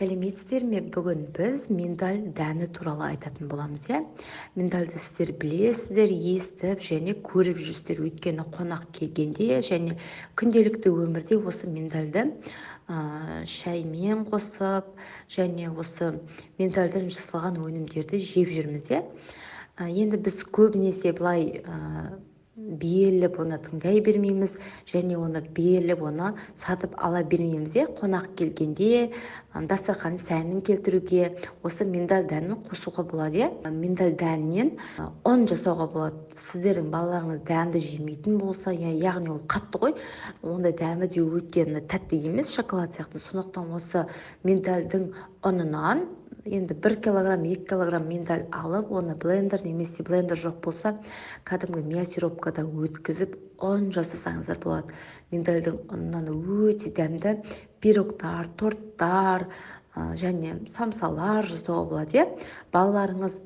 Сәлеметсіздер ме? Бүгін біз миндаль дәні туралы айтатын боламыз, иә? Миндальды сіздер білесіздер, естіп және көріп жүрсіздер. Өйткені қонақ келгенде және күнделікті өмірде осы миндальды шаймен қосып және осы миндальдан жасалған өнімдерді жеп жүрміз, иә? Енді біз көбінесе былай беріліп оны тыңдай бермейміз және оны беріліп оны сатып ала бермейміз, иә? Қонақ келгенде дастархан сәнін келтіруге осы миндаль дәнін қосуға болады, иә? Миндаль дәнінен ұн жасауға болады. Сіздердің балаларыңыз дәнді жемейтін болса, яғни ол қатты ғой, ондай дәмі де өте тәтті емес, шоколад сияқты. Сондықтан осы миндальдің ұнынан енді 1 килограмм, 2 килограмм миндаль алып, оны блендер немесе блендер жоқ болса, кәдімгі мясорубкада өткізіп, ұн жасасаңыздар болады. Миндальдің ұнынан өте дәмді пирогтар, торттар және самсалар жасауға болады, иә? Балаларыңыз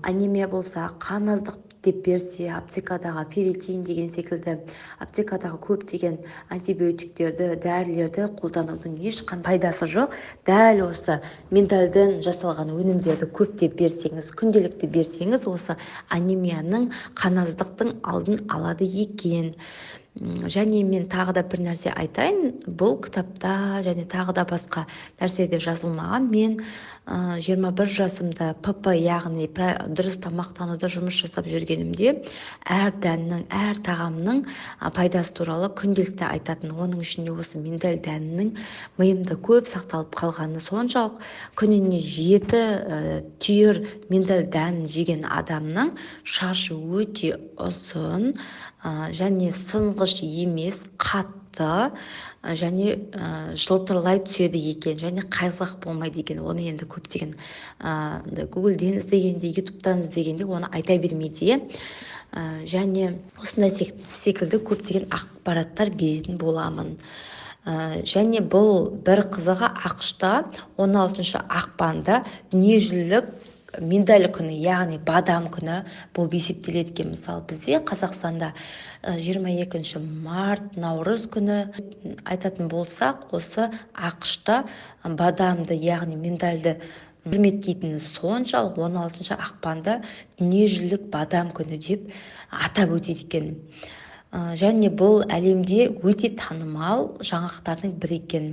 анемия болса, қан аздық деп берсе, аптекадағы ферритин деген секілді, аптекадағы көптеген антибиотиктерді, дәрілерді қолданудың ешқандай пайдасы жоқ. Дәл осы миндальден жасалған өнімдерді көптеп берсеңіз, күнделікті берсеңіз, осы анемияның, қан аздықтың алдын алады екен. Және мен тағы да бір нәрсе айтайын, бұл кітапта және тағы да басқа нәрседе жазылмаған. Мен 21 жасымда ПП, яғни дұрыс тамақтануда жұмыс жасап жүргенімде әр дәннің, әр тағамның пайдасы туралы күнделікті айтатын. Оның ішінде осы миндаль дәнінің миымда көп сақталып қалғаны соншалық. Күніне 7 түйір миндаль дәнін жеген адамның шашы өте ұзын және сынғыш емес, қатты және жылтырлай түседі екен, және қайғылық болмайды екен. Оны енді көптеген Google-ден іздегенде, YouTube-тан іздегенде оны айта бермейді, және осындай секілді көптеген ақпараттар беретін боламын. Және бұл бір қызығы ақш-та 16 ақпанда дүниежүзілік миндаль күні, яғни бадам күні болып есептеледі екен. Мысалы, бізде Қазақстанда 22 март, наурыз күні айтатын болсақ, осы ақш-та бадамды, яғни миндальды құрметтейтіні соншалық 16 ақпанда дүниежүзілік бадам күні деп атап өтеді екен. Және бұл әлемде өте танымал жаңалықтардың бірі екен.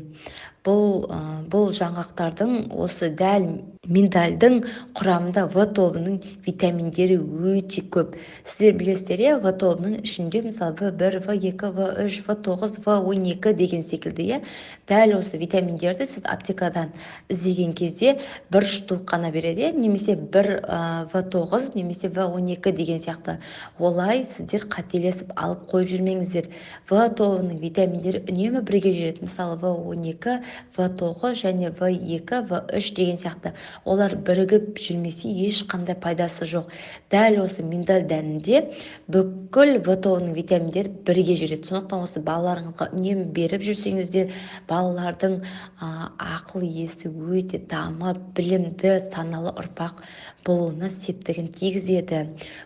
Бұл жаңалықтардың осы дәл миндальдың құрамында В тобының витаминдері өте көп. Сіздер білесіздер, В тобының ішінде мысалы В1, В2, В3, В9, В12 деген секілді, дәл осы витаминдерді сіз аптекадан іздеген кезде бір штук қана береді, немесе бір В9, немесе В12 деген сияқты. Олай сіздер қателесіп алып қойып жүрмеңіздер. В тобының витаминдері үнемі бірге жүреді. Мысалы В12, В9 және В2, В3 деген сияқты. Олар бірігіп жүрмесе ешқандай пайдасы жоқ. Дәл осы миндаль дәнінде бүкіл В тобының витаминдері бірге жүреді. Сондықтан осы балаларыңызға үнемі беріп жүрсеңіздер, балалардың ақыл есі өте дамып, білімді, саналы ұрпақ болуына септігін тигізеді.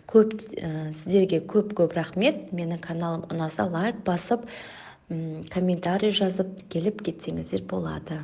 Сіздерге көп рахмет. Менің каналым ұнаса лайк басып, комментарий жазып келіп кетсеңіздер болады.